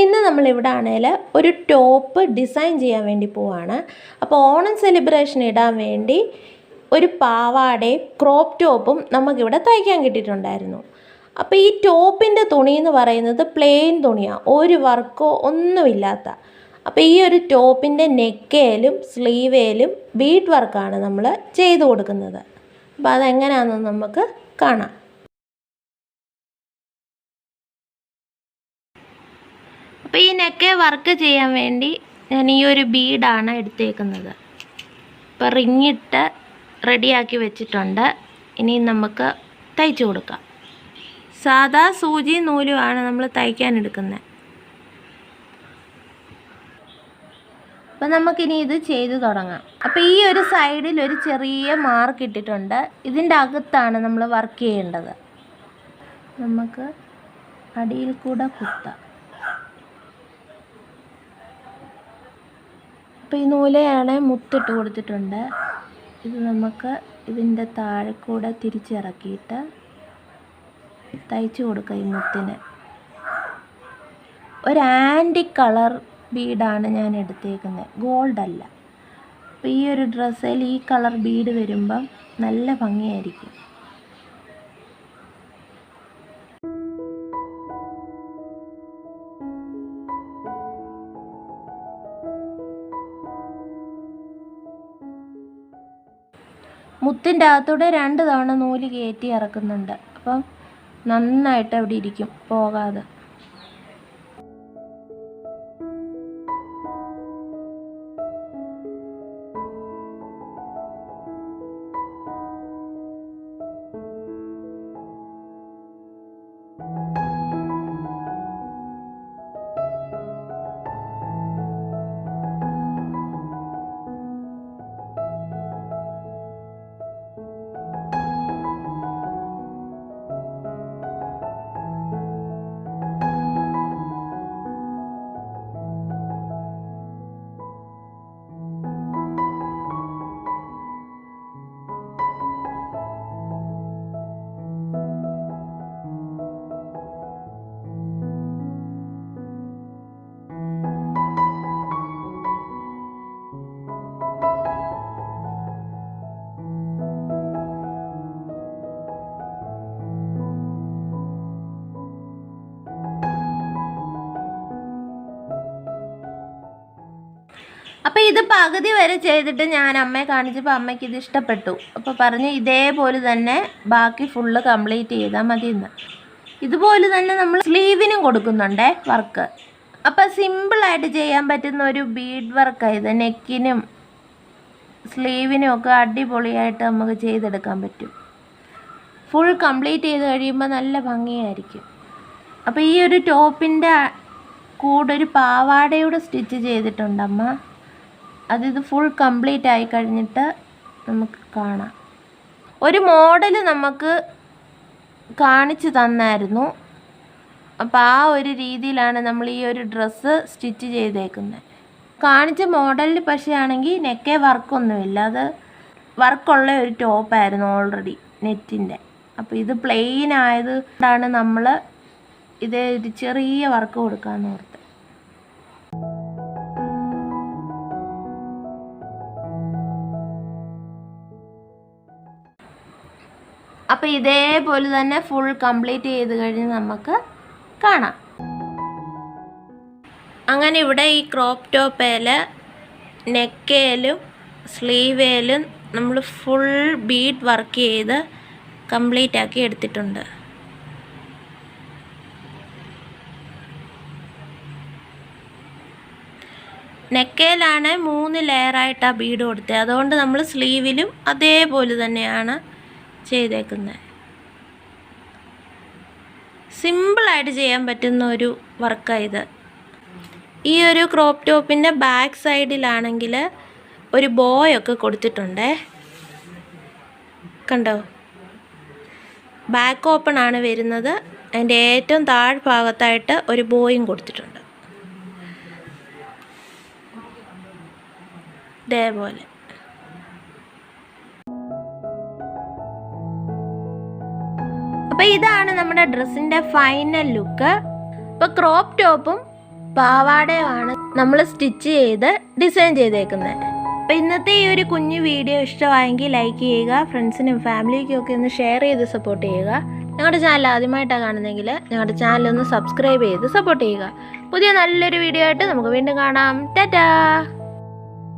ഇന്ന് നമ്മളിവിടെ ആണെങ്കിൽ ഒരു ടോപ്പ് ഡിസൈൻ ചെയ്യാൻ വേണ്ടി പോവാണ്. അപ്പോൾ ഓണം സെലിബ്രേഷൻ ഇടാൻ വേണ്ടി ഒരു പാവാടയും ക്രോപ്പ് ടോപ്പും നമുക്കിവിടെ തയ്ക്കാൻ കിട്ടിയിട്ടുണ്ടായിരുന്നു. അപ്പോൾ ഈ ടോപ്പിൻ്റെ തുണി എന്ന് പറയുന്നത് പ്ലെയിൻ തുണിയാണ്, ഒരു വർക്കോ ഒന്നുമില്ലാത്ത. അപ്പോൾ ഈ ഒരു ടോപ്പിൻ്റെ നെക്കേലും സ്ലീവേലും ബീഡ് വർക്കാണ് നമ്മൾ ചെയ്ത് കൊടുക്കുന്നത്. അപ്പോൾ അതെങ്ങനെയാണെന്ന് നമുക്ക് കാണാം. അപ്പോൾ ഈ നെക്ക് വർക്ക് ചെയ്യാൻ വേണ്ടി ഞാൻ ഈ ഒരു ബീഡാണ് എടുത്തേക്കുന്നത്. ഇപ്പോൾ റിങ്ങിട്ട് റെഡിയാക്കി വെച്ചിട്ടുണ്ട്. ഇനി നമുക്ക് തയ്ച്ചു കൊടുക്കാം. സാധാ സൂചി നൂലുമാണ് നമ്മൾ തയ്ക്കാൻ എടുക്കുന്നത്. അപ്പോൾ നമുക്കിനി ഇത് ചെയ്ത് തുടങ്ങാം. അപ്പോൾ ഈ ഒരു സൈഡിൽ ഒരു ചെറിയ മാർക്ക് ഇട്ടിട്ടുണ്ട്. ഇതിൻ്റെ അകത്താണ് നമ്മൾ വർക്ക് ചെയ്യേണ്ടത്. നമുക്ക് അടിയിൽ കൂടെ കുത്താം. അപ്പോൾ ഈ നൂലയാണ് മുത്തിട്ട് കൊടുത്തിട്ടുണ്ട്. ഇത് നമുക്ക് ഇതിൻ്റെ താഴെ കൂടെ തിരിച്ചിറക്കിയിട്ട് തയ്ച്ചു കൊടുക്കുക. ഈ മുത്തിന് ഒരു ആൻറ്റിക് കളർ ബീഡാണ് ഞാൻ എടുത്തേക്കുന്നത്, ഗോൾഡ് അല്ല. അപ്പോൾ ഈ ഒരു ഡ്രസ്സിൽ ഈ കളർ ബീഡ് വരുമ്പം നല്ല ഭംഗിയായിരിക്കും. മുത്തിൻ്റെ അകത്തൂടെ 2 തവണ നൂല് കയറ്റി ഇറക്കുന്നുണ്ട്. അപ്പം നന്നായിട്ട് അവിടെ ഇരിക്കും, പോകാതെ. അപ്പോൾ ഇത് പകുതി വരെ ചെയ്തിട്ട് ഞാൻ അമ്മയെ കാണിച്ചപ്പോൾ അമ്മയ്ക്ക് ഇത് ഇഷ്ടപ്പെട്ടു. അപ്പോൾ പറഞ്ഞു ഇതേപോലെ തന്നെ ബാക്കി ഫുള്ള് കംപ്ലീറ്റ് ചെയ്താൽ മതിയെന്ന്. ഇതുപോലെ തന്നെ നമ്മൾ സ്ലീവിനും കൊടുക്കുന്നുണ്ടേ വർക്ക്. അപ്പോൾ സിമ്പിളായിട്ട് ചെയ്യാൻ പറ്റുന്ന ഒരു ബീഡ് വർക്കാണ് ഇത്. നെക്കിനും സ്ലീവിനും ഒക്കെ അടിപൊളിയായിട്ട് നമുക്ക് ചെയ്തെടുക്കാൻ പറ്റും. ഫുൾ കംപ്ലീറ്റ് ചെയ്ത് കഴിയുമ്പോൾ നല്ല ഭംഗിയായിരിക്കും. അപ്പോൾ ഈ ഒരു ടോപ്പിൻ്റെ കൂടെ ഒരു പാവാടയുടെ സ്റ്റിച്ച് ചെയ്തിട്ടുണ്ട് അമ്മ. അതിത് ഫുൾ കംപ്ലീറ്റ് ആയി കഴിഞ്ഞിട്ട് നമുക്ക് കാണാം. ഒരു മോഡൽ നമുക്ക് കാണിച്ചു തന്നായിരുന്നു. അപ്പോൾ ആ ഒരു രീതിയിലാണ് നമ്മൾ ഈ ഒരു ഡ്രസ്സ് സ്റ്റിച്ച് ചെയ്തേക്കുന്നത്. കാണിച്ച മോഡലിൽ പക്ഷേ ആണെങ്കിൽ നെക്കേ വർക്കൊന്നുമില്ല, അത് വർക്കുള്ള ഒരു ടോപ്പായിരുന്നു ഓൾറെഡി നെറ്റിൻ്റെ. അപ്പോൾ ഇത് പ്ലെയിൻ ആയതുകൊണ്ടാണ് നമ്മൾ ഇതേ ഒരു ചെറിയ വർക്ക് കൊടുക്കാമെന്ന് ഓർത്ത്. അപ്പോൾ ഇതേപോലെ തന്നെ ഫുൾ കംപ്ലീറ്റ് ചെയ്ത് കഴിഞ്ഞ് നമുക്ക് കാണാം. അങ്ങനെ ഇവിടെ ഈ ക്രോപ്പ് ടോപ്പേൽ നെക്കേലും സ്ലീവേലും നമ്മൾ ഫുൾ ബീഡ് വർക്ക് ചെയ്ത് കംപ്ലീറ്റ് ആക്കി എടുത്തിട്ടുണ്ട്. നെക്കേലാണ് 3 ലെയറായിട്ടാണ് ബീഡ് കൊടുത്തത്. അതുകൊണ്ട് നമ്മൾ സ്ലീവിലും അതേപോലെ തന്നെയാണ് ചെയ്തേക്കുന്നത്. സിമ്പിളായിട്ട് ചെയ്യാൻ പറ്റുന്ന ഒരു വർക്കാണ് ഇത്. ഈ ഒരു ക്രോപ്പ് ടോപ്പിൻ്റെ ബാക്ക് സൈഡിലാണെങ്കിൽ ഒരു ബോയൊക്കെ കൊടുത്തിട്ടുണ്ടേ, കണ്ടോ? ബാക്ക് ഓപ്പൺ ആണ് വരുന്നത്. അതിൻ്റെ ഏറ്റവും താഴ്ഭാഗത്തായിട്ട് ഒരു ബോയും കൊടുത്തിട്ടുണ്ട് ഇതേപോലെ. അപ്പോൾ ഇതാണ് നമ്മുടെ ഡ്രസ്സിൻ്റെ ഫൈനൽ ലുക്ക്. അപ്പോൾ ക്രോപ്പ് ടോപ്പും പാവാടയുമാണ് നമ്മൾ സ്റ്റിച്ച് ചെയ്ത് ഡിസൈൻ ചെയ്തേക്കുന്നത്. അപ്പോൾ ഇന്നത്തെ ഈ ഒരു കുഞ്ഞു വീഡിയോ ഇഷ്ടമായെങ്കിൽ ലൈക്ക് ചെയ്യുക, ഫ്രണ്ട്സിനും ഫാമിലിക്കും ഒക്കെ ഒന്ന് ഷെയർ ചെയ്ത് സപ്പോർട്ട് ചെയ്യുക. ഞങ്ങളുടെ ചാനൽ ആദ്യമായിട്ടാണ് കാണുന്നതെങ്കിൽ ഞങ്ങളുടെ ചാനൽ ഒന്ന് സബ്സ്ക്രൈബ് ചെയ്ത് സപ്പോർട്ട് ചെയ്യുക. പുതിയ നല്ലൊരു വീഡിയോ ആയിട്ട് നമുക്ക് വീണ്ടും കാണാം. ടാറ്റാ.